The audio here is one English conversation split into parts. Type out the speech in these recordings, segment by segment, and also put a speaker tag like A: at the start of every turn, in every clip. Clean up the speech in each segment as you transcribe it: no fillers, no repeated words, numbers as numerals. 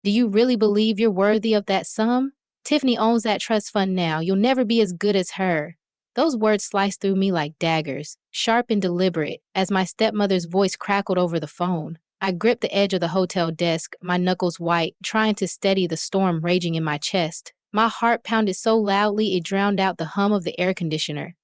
A: Do you really believe you're worthy of that sum? Tiffany owns that trust fund now. You'll never be as good as her. Those words sliced through me like daggers, sharp and deliberate, as my stepmother's voice crackled over the phone. I gripped the edge of the hotel desk, my knuckles white, trying to steady the storm raging in my chest. My heart pounded so loudly it drowned out the hum of the air conditioner.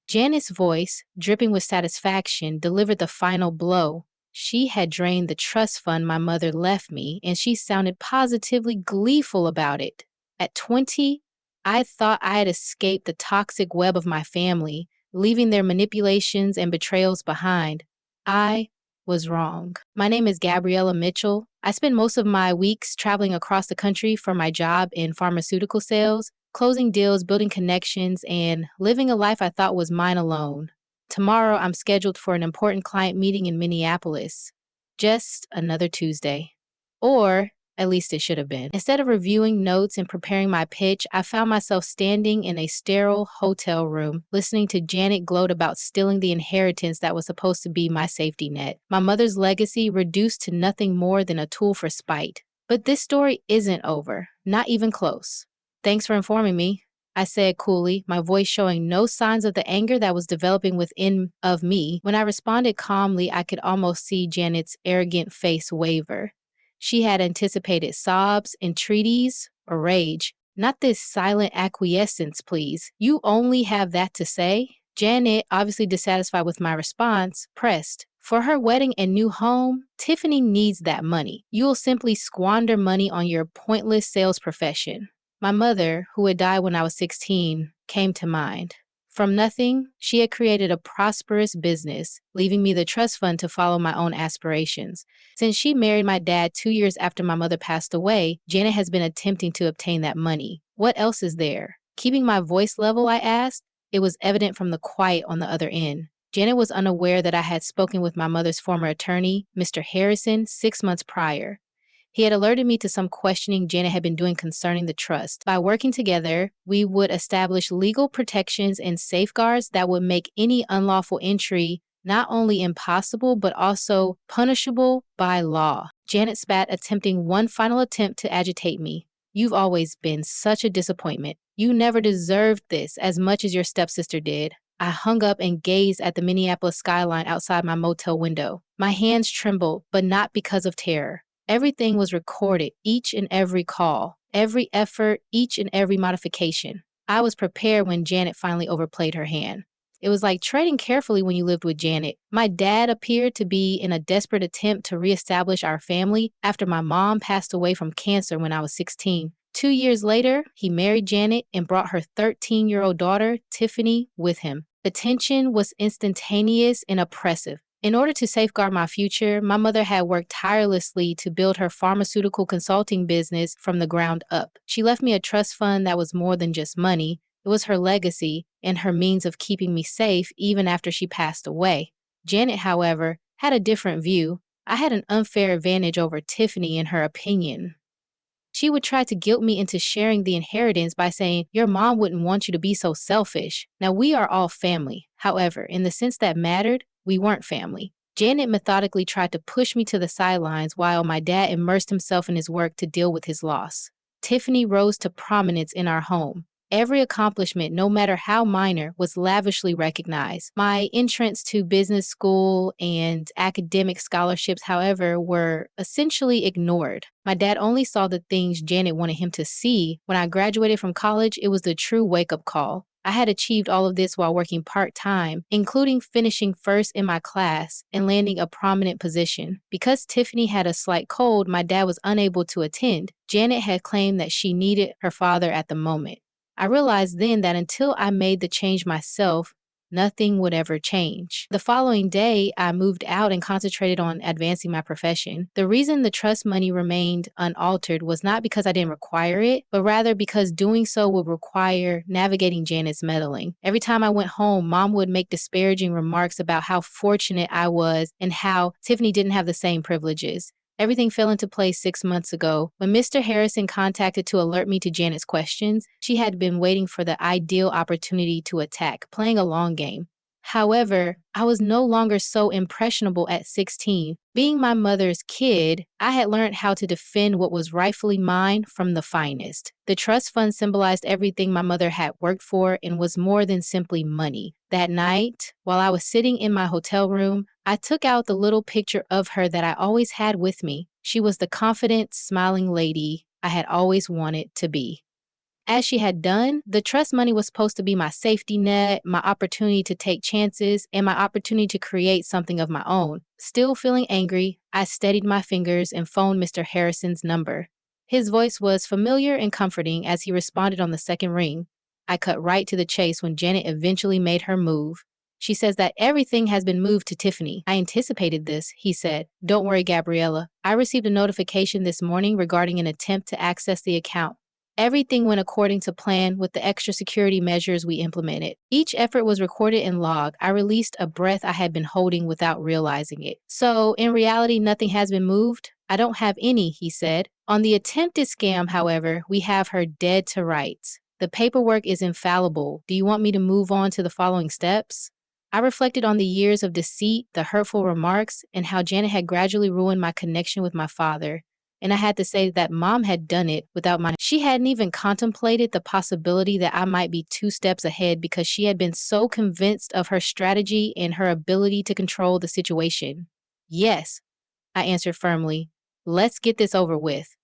A: Janet's voice, dripping with satisfaction, delivered the final blow. She had drained the trust fund my mother left me, and she sounded positively gleeful about it. At 20, I thought I had escaped the toxic web of my family, leaving their manipulations and betrayals behind. I was wrong. My name is Gabriella Mitchell. I spend most of my weeks traveling across the country for my job in pharmaceutical sales, closing deals, building connections, and living a life I thought was mine alone. Tomorrow, I'm scheduled for an important client meeting in Minneapolis. Just another Tuesday. Or at least it should have been. Instead of reviewing notes and preparing my pitch, I found myself standing in a sterile hotel room, listening to Janet gloat about stealing the inheritance that was supposed to be my safety net. My mother's legacy reduced to nothing more than a tool for spite. But this story isn't over, not even close. Thanks for informing me, I said coolly, my voice showing no signs of the anger that was developing within of me. When I responded calmly, I could almost see Janet's arrogant face waver. She had anticipated sobs, entreaties, or rage. Not this silent acquiescence, please. You only have that to say? Janet, obviously dissatisfied with my response, pressed. For her wedding and new home, Tiffany needs that money. You'll simply squander money on your pointless sales profession. My mother, who had died when I was 16, came to mind. From nothing, she had created a prosperous business, leaving me the trust fund to follow my own aspirations. Since she married my dad 2 years after my mother passed away, Janet has been attempting to obtain that money. What else is there? Keeping my voice level, I asked. It was evident from the quiet on the other end. Janet was unaware that I had spoken with my mother's former attorney, Mr. Harrison, 6 months prior. He had alerted me to some questioning Janet had been doing concerning the trust. By working together, we would establish legal protections and safeguards that would make any unlawful entry not only impossible, but also punishable by law. Janet spat, attempting one final attempt to agitate me. You've always been such a disappointment. You never deserved this as much as your stepsister did. I hung up and gazed at the Minneapolis skyline outside my motel window. My hands trembled, but not because of terror. Everything was recorded, each and every call, every effort, each and every modification. I was prepared when Janet finally overplayed her hand. It was like treading carefully when you lived with Janet. My dad appeared to be in a desperate attempt to reestablish our family after my mom passed away from cancer when I was 16. 2 years later, he married Janet and brought her 13-year-old daughter, Tiffany, with him. The tension was instantaneous and oppressive. In order to safeguard my future, my mother had worked tirelessly to build her pharmaceutical consulting business from the ground up. She left me a trust fund that was more than just money. It was her legacy and her means of keeping me safe even after she passed away. Janet, however, had a different view. I had an unfair advantage over Tiffany in her opinion. She would try to guilt me into sharing the inheritance by saying, your mom wouldn't want you to be so selfish. Now, we are all family. However, in the sense that mattered, we weren't family. Janet methodically tried to push me to the sidelines while my dad immersed himself in his work to deal with his loss. Tiffany rose to prominence in our home. Every accomplishment, no matter how minor, was lavishly recognized. My entrance to business school and academic scholarships, however, were essentially ignored. My dad only saw the things Janet wanted him to see. When I graduated from college, it was the true wake-up call. I had achieved all of this while working part-time, including finishing first in my class and landing a prominent position. Because Tiffany had a slight cold, my dad was unable to attend. Janet had claimed that she needed her father at the moment. I realized then that until I made the change myself, nothing would ever change. The following day, I moved out and concentrated on advancing my profession. The reason the trust money remained unaltered was not because I didn't require it, but rather because doing so would require navigating Janet's meddling. Every time I went home, Mom would make disparaging remarks about how fortunate I was and how Tiffany didn't have the same privileges. Everything fell into place 6 months ago. When Mr. Harrison contacted to alert me to Janet's questions, she had been waiting for the ideal opportunity to attack, playing a long game. However, I was no longer so impressionable at 16. Being my mother's kid, I had learned how to defend what was rightfully mine from the finest. The trust fund symbolized everything my mother had worked for and was more than simply money. That night, while I was sitting in my hotel room, I took out the little picture of her that I always had with me. She was the confident, smiling lady I had always wanted to be. As she had done, the trust money was supposed to be my safety net, my opportunity to take chances, and my opportunity to create something of my own. Still feeling angry, I steadied my fingers and phoned Mr. Harrison's number. His voice was familiar and comforting as he responded on the second ring. I cut right to the chase when Janet eventually made her move. She says that everything has been moved to Tiffany. I anticipated this, he said. Don't worry, Gabriella. I received a notification this morning regarding an attempt to access the account. Everything went according to plan with the extra security measures we implemented. Each effort was recorded and logged. I released a breath I had been holding without realizing it. So, in reality, nothing has been moved? I don't have any, he said. On the attempted scam, however, we have her dead to rights. The paperwork is infallible. Do you want me to move on to the following steps? I reflected on the years of deceit, the hurtful remarks, and how Janet had gradually ruined my connection with my father. And I had to say that Mom had done it without my. She hadn't even contemplated the possibility that I might be 2 steps ahead because she had been so convinced of her strategy and her ability to control the situation. Yes, I answered firmly. Let's get this over with.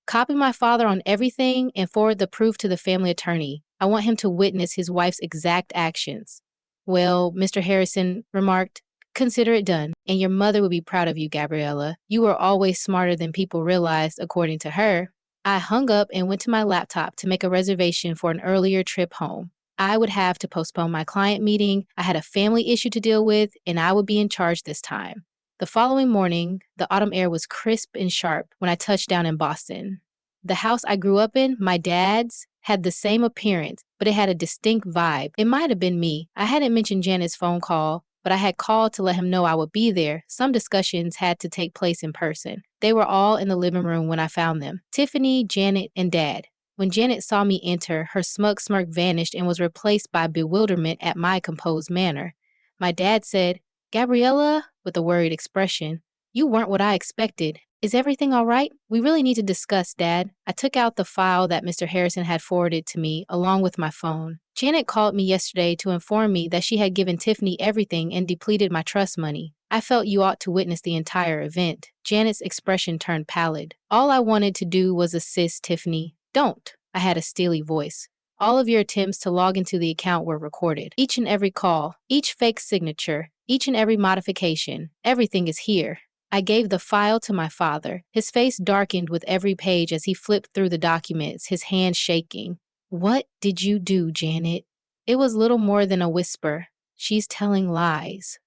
A: Copy my father on everything and forward the proof to the family attorney. I want him to witness his wife's exact actions. Well, Mr. Harrison remarked, consider it done, and your mother would be proud of you, Gabriella. You were always smarter than people realized, according to her. I hung up and went to my laptop to make a reservation for an earlier trip home. I would have to postpone my client meeting, I had a family issue to deal with, and I would be in charge this time. The following morning, the autumn air was crisp and sharp when I touched down in Boston. The house I grew up in, my dad's, had the same appearance, but it had a distinct vibe. It might have been me. I hadn't mentioned Janet's phone call, but I had called to let him know I would be there. Some discussions had to take place in person. They were all in the living room when I found them. Tiffany, Janet, and Dad. When Janet saw me enter, her smug smirk vanished and was replaced by bewilderment at my composed manner. My dad said, Gabriella, with a worried expression, you weren't what I expected. Is everything all right? We really need to discuss, Dad. I took out the file that Mr. Harrison had forwarded to me, along with my phone. Janet called me yesterday to inform me that she had given Tiffany everything and depleted my trust money. I felt you ought to witness the entire event. Janet's expression turned pallid. All I wanted to do was assist Tiffany. Don't. I had a steely voice. All of your attempts to log into the account were recorded. Each and every call, each fake signature, each and every modification. Everything is here. I gave the file to my father. His face darkened with every page as he flipped through the documents, his hand shaking. What did you do, Janet? It was little more than a whisper. She's telling lies.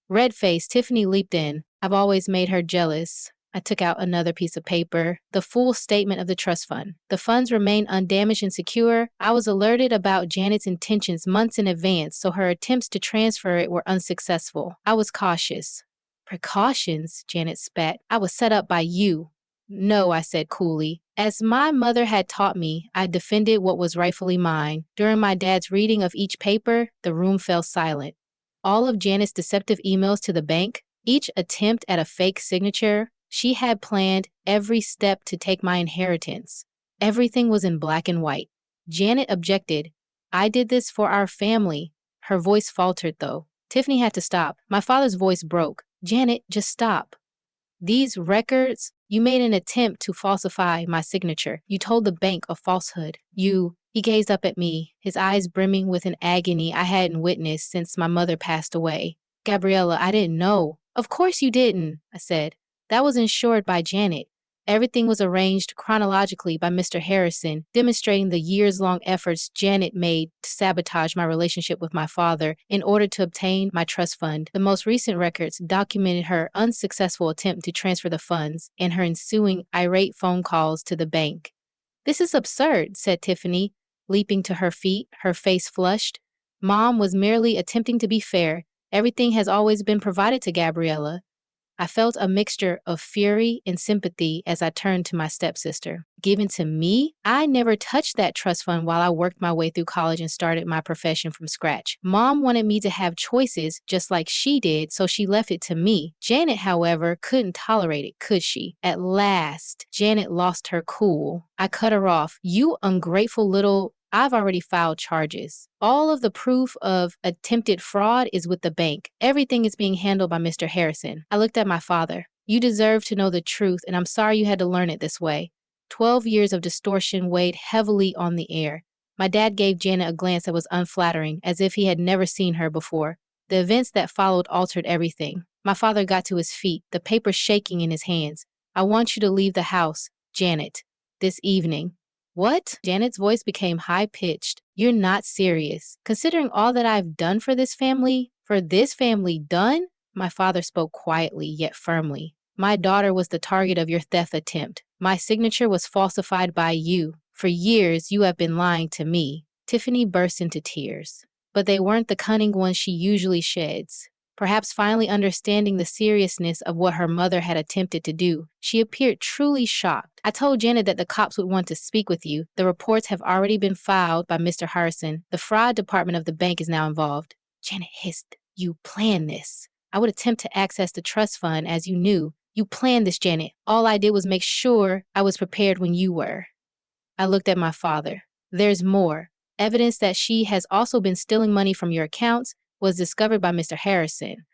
A: Red-faced, Tiffany leaped in. I've always made her jealous. I took out another piece of paper, the full statement of the trust fund. The funds remain undamaged and secure. I was alerted about Janet's intentions months in advance, so her attempts to transfer it were unsuccessful. I was cautious. Precautions, Janet spat. I was set up by you. No, I said coolly. As my mother had taught me, I defended what was rightfully mine. During my dad's reading of each paper, the room fell silent. All of Janet's deceptive emails to the bank, each attempt at a fake signature, she had planned every step to take my inheritance. Everything was in black and white. Janet objected. I did this for our family. Her voice faltered, though. Tiffany had to stop. My father's voice broke. Janet, just stop. These records, you made an attempt to falsify my signature. You told the bank a falsehood. He gazed up at me, his eyes brimming with an agony I hadn't witnessed since my mother passed away. Gabriella, I didn't know. Of course you didn't, I said. That was ensured by Janet. Everything was arranged chronologically by Mr. Harrison, demonstrating the years-long efforts Janet made to sabotage my relationship with my father in order to obtain my trust fund. The most recent records documented her unsuccessful attempt to transfer the funds and her ensuing irate phone calls to the bank. This is absurd, said Tiffany, leaping to her feet, her face flushed. Mom was merely attempting to be fair. Everything has always been provided to Gabriella. I felt a mixture of fury and sympathy as I turned to my stepsister. Given to me? I never touched that trust fund while I worked my way through college and started my profession from scratch. Mom wanted me to have choices just like she did, so she left it to me. Janet, however, couldn't tolerate it, could she? At last, Janet lost her cool. I cut her off. You ungrateful little... I've already filed charges. All of the proof of attempted fraud is with the bank. Everything is being handled by Mr. Harrison. I looked at my father. You deserve to know the truth, and I'm sorry you had to learn it this way. 12 years of distortion weighed heavily on the air. My dad gave Janet a glance that was unflattering, as if he had never seen her before. The events that followed altered everything. My father got to his feet, the paper shaking in his hands. I want you to leave the house, Janet, this evening. What? Janet's voice became high-pitched. You're not serious. Considering all that I've done for this family done? My father spoke quietly yet firmly. My daughter was the target of your theft attempt. My signature was falsified by you. For years, you have been lying to me. Tiffany burst into tears. But they weren't the cunning ones she usually sheds. Perhaps finally understanding the seriousness of what her mother had attempted to do, she appeared truly shocked. I told Janet that the cops would want to speak with you. The reports have already been filed by Mr. Harrison. The fraud department of the bank is now involved. Janet hissed. You planned this. I would attempt to access the trust fund as you knew. You planned this, Janet. All I did was make sure I was prepared when you were. I looked at my father. There's more. Evidence that she has also been stealing money from your accounts was discovered by Mr. Harrison.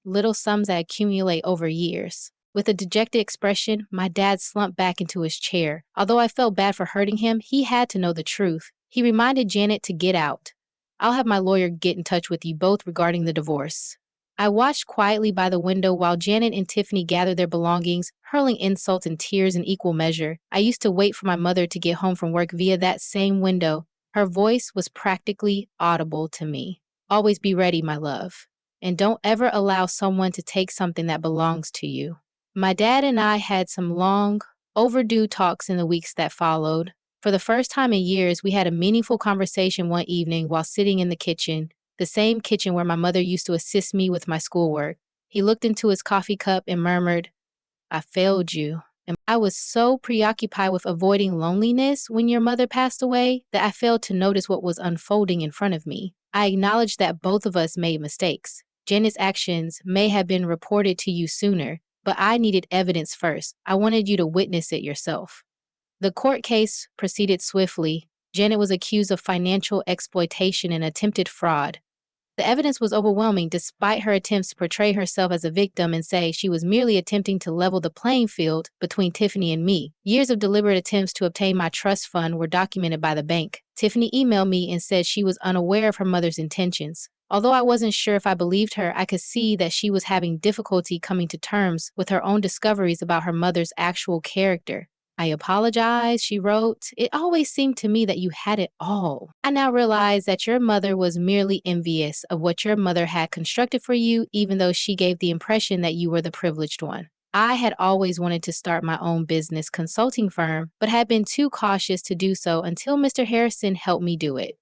A: Little sums that accumulate over years. With a dejected expression, my dad slumped back into his chair. Although I felt bad for hurting him, he had to know the truth. He reminded Janet to get out. I'll have my lawyer get in touch with you both regarding the divorce. I watched quietly by the window while Janet and Tiffany gathered their belongings, hurling insults and tears in equal measure. I used to wait for my mother to get home from work via that same window. Her voice was practically audible to me. Always be ready, my love. And don't ever allow someone to take something that belongs to you. My dad and I had some long, overdue talks in the weeks that followed. For the first time in years, we had a meaningful conversation one evening while sitting in the kitchen, the same kitchen where my mother used to assist me with my schoolwork. He looked into his coffee cup and murmured, I failed you. And I was so preoccupied with avoiding loneliness when your mother passed away that I failed to notice what was unfolding in front of me. I acknowledged that both of us made mistakes. Janet's actions may have been reported to you sooner, but I needed evidence first. I wanted you to witness it yourself. The court case proceeded swiftly. Janet was accused of financial exploitation and attempted fraud. The evidence was overwhelming despite her attempts to portray herself as a victim and say she was merely attempting to level the playing field between Tiffany and me. Years of deliberate attempts to obtain my trust fund were documented by the bank. Tiffany emailed me and said she was unaware of her mother's intentions. Although I wasn't sure if I believed her, I could see that she was having difficulty coming to terms with her own discoveries about her mother's actual character. I apologize, she wrote. It always seemed to me that you had it all. I now realize that your mother was merely envious of what your mother had constructed for you, even though she gave the impression that you were the privileged one. I had always wanted to start my own business consulting firm, but had been too cautious to do so until Mr. Harrison helped me do it.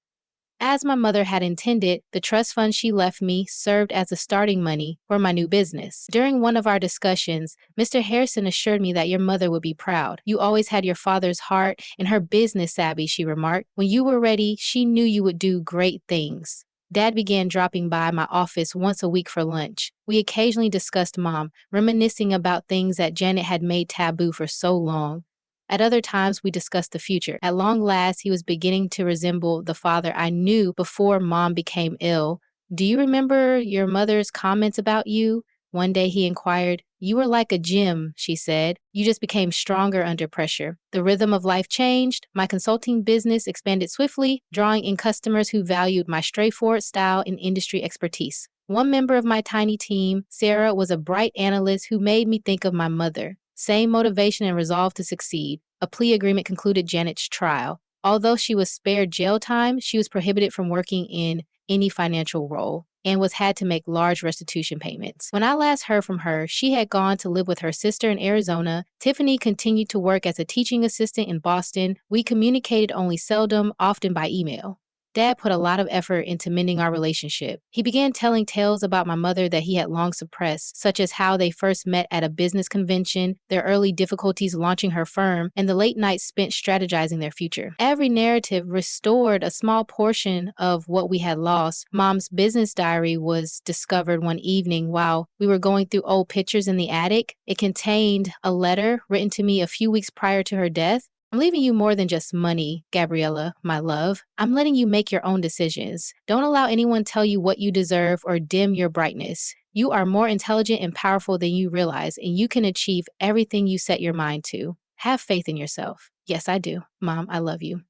A: As my mother had intended, the trust fund she left me served as the starting money for my new business. During one of our discussions, Mr. Harrison assured me that your mother would be proud. You always had your father's heart and her business savvy, she remarked. When you were ready, she knew you would do great things. Dad began dropping by my office once a week for lunch. We occasionally discussed Mom, reminiscing about things that Janet had made taboo for so long. At other times, we discussed the future. At long last, he was beginning to resemble the father I knew before Mom became ill. Do you remember your mother's comments about you? One day he inquired. You were like a gym, she said. You just became stronger under pressure. The rhythm of life changed. My consulting business expanded swiftly, drawing in customers who valued my straightforward style and industry expertise. One member of my tiny team, Sarah, was a bright analyst who made me think of my mother. Same motivation and resolve to succeed. A plea agreement concluded Janet's trial. Although she was spared jail time, she was prohibited from working in any financial role and had to make large restitution payments. When I last heard from her, she had gone to live with her sister in Arizona. Tiffany continued to work as a teaching assistant in Boston. We communicated only seldom, often by email. Dad put a lot of effort into mending our relationship. He began telling tales about my mother that he had long suppressed, such as how they first met at a business convention, their early difficulties launching her firm, and the late nights spent strategizing their future. Every narrative restored a small portion of what we had lost. Mom's business diary was discovered one evening while we were going through old pictures in the attic. It contained a letter written to me a few weeks prior to her death. I'm leaving you more than just money, Gabriella, my love. I'm letting you make your own decisions. Don't allow anyone tell you what you deserve or dim your brightness. You are more intelligent and powerful than you realize, and you can achieve everything you set your mind to. Have faith in yourself. Yes, I do. Mom, I love you.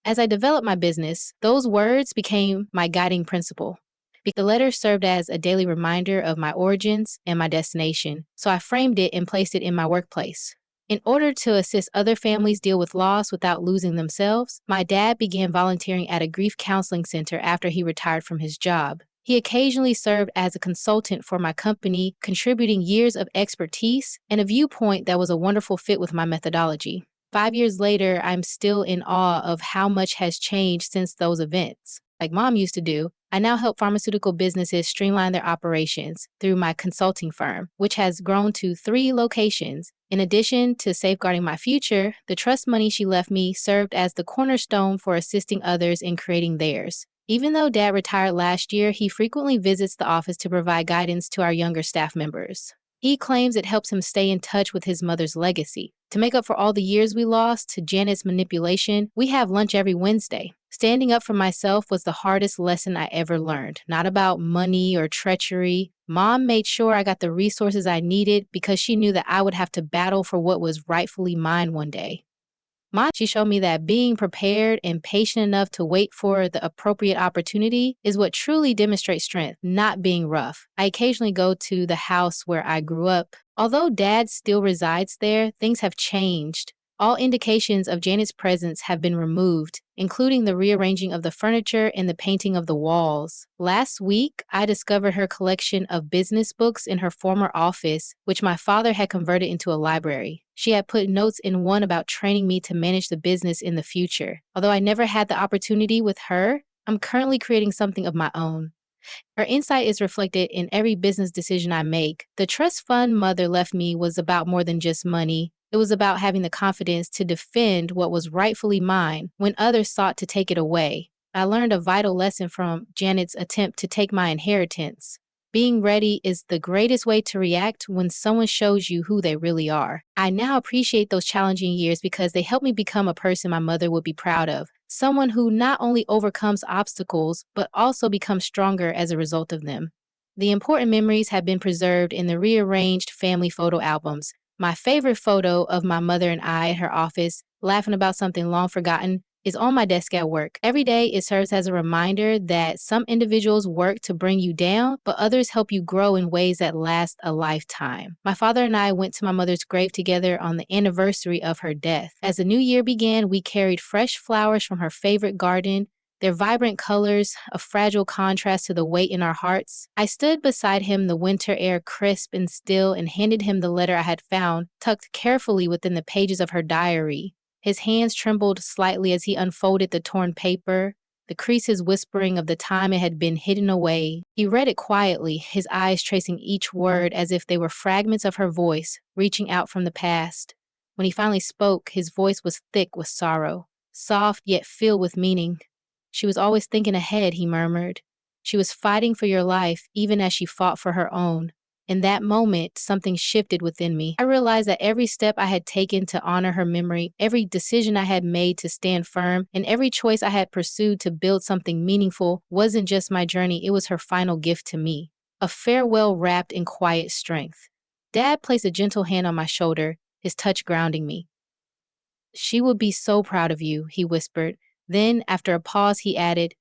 A: As I developed my business, those words became my guiding principle. The letter served as a daily reminder of my origins and my destination, so I framed it and placed it in my workplace. In order to assist other families deal with loss without losing themselves, my dad began volunteering at a grief counseling center after he retired from his job. He occasionally served as a consultant for my company, contributing years of expertise and a viewpoint that was a wonderful fit with my methodology. 5 years later, I'm still in awe of how much has changed since those events. Like Mom used to do, I now help pharmaceutical businesses streamline their operations through my consulting firm, which has grown to 3 locations. In addition to safeguarding my future, the trust money she left me served as the cornerstone for assisting others in creating theirs. Even though Dad retired last year, he frequently visits the office to provide guidance to our younger staff members. He claims it helps him stay in touch with his mother's legacy. To make up for all the years we lost to Janet's manipulation, we have lunch every Wednesday. Standing up for myself was the hardest lesson I ever learned. Not about money or treachery. Mom made sure I got the resources I needed because she knew that I would have to battle for what was rightfully mine one day. She showed me that being prepared and patient enough to wait for the appropriate opportunity is what truly demonstrates strength, not being rough. I occasionally go to the house where I grew up. Although Dad still resides there, things have changed. All indications of Janet's presence have been removed, including the rearranging of the furniture and the painting of the walls. Last week, I discovered her collection of business books in her former office, which my father had converted into a library. She had put notes in one about training me to manage the business in the future. Although I never had the opportunity with her, I'm currently creating something of my own. Her insight is reflected in every business decision I make. The trust fund Mother left me was about more than just money. It was about having the confidence to defend what was rightfully mine when others sought to take it away. I learned a vital lesson from Janet's attempt to take my inheritance. Being ready is the greatest way to react when someone shows you who they really are. I now appreciate those challenging years because they helped me become a person my mother would be proud of. Someone who not only overcomes obstacles, but also becomes stronger as a result of them. The important memories have been preserved in the rearranged family photo albums. My favorite photo of my mother and I at her office, laughing about something long forgotten, is on my desk at work. Every day, it serves as a reminder that some individuals work to bring you down, but others help you grow in ways that last a lifetime. My father and I went to my mother's grave together on the anniversary of her death. As the new year began, we carried fresh flowers from her favorite garden, their vibrant colors, a fragile contrast to the weight in our hearts. I stood beside him, the winter air crisp and still, and handed him the letter I had found, tucked carefully within the pages of her diary. His hands trembled slightly as he unfolded the torn paper, the creases whispering of the time it had been hidden away. He read it quietly, his eyes tracing each word as if they were fragments of her voice, reaching out from the past. When he finally spoke, his voice was thick with sorrow, soft yet filled with meaning. "She was always thinking ahead," he murmured. "She was fighting for your life, even as she fought for her own." In that moment, something shifted within me. I realized that every step I had taken to honor her memory, every decision I had made to stand firm, and every choice I had pursued to build something meaningful wasn't just my journey, it was her final gift to me. A farewell wrapped in quiet strength. Dad placed a gentle hand on my shoulder, his touch grounding me. "She will be so proud of you," he whispered. Then, after a pause, he added,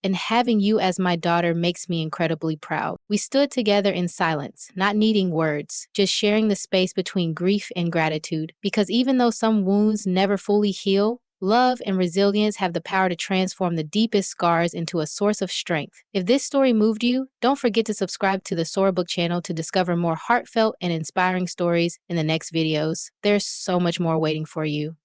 A: "And having you as my daughter makes me incredibly proud." We stood together in silence, not needing words, just sharing the space between grief and gratitude. Because even though some wounds never fully heal, love and resilience have the power to transform the deepest scars into a source of strength. If this story moved you, don't forget to subscribe to the SoraBook channel to discover more heartfelt and inspiring stories in the next videos. There's so much more waiting for you.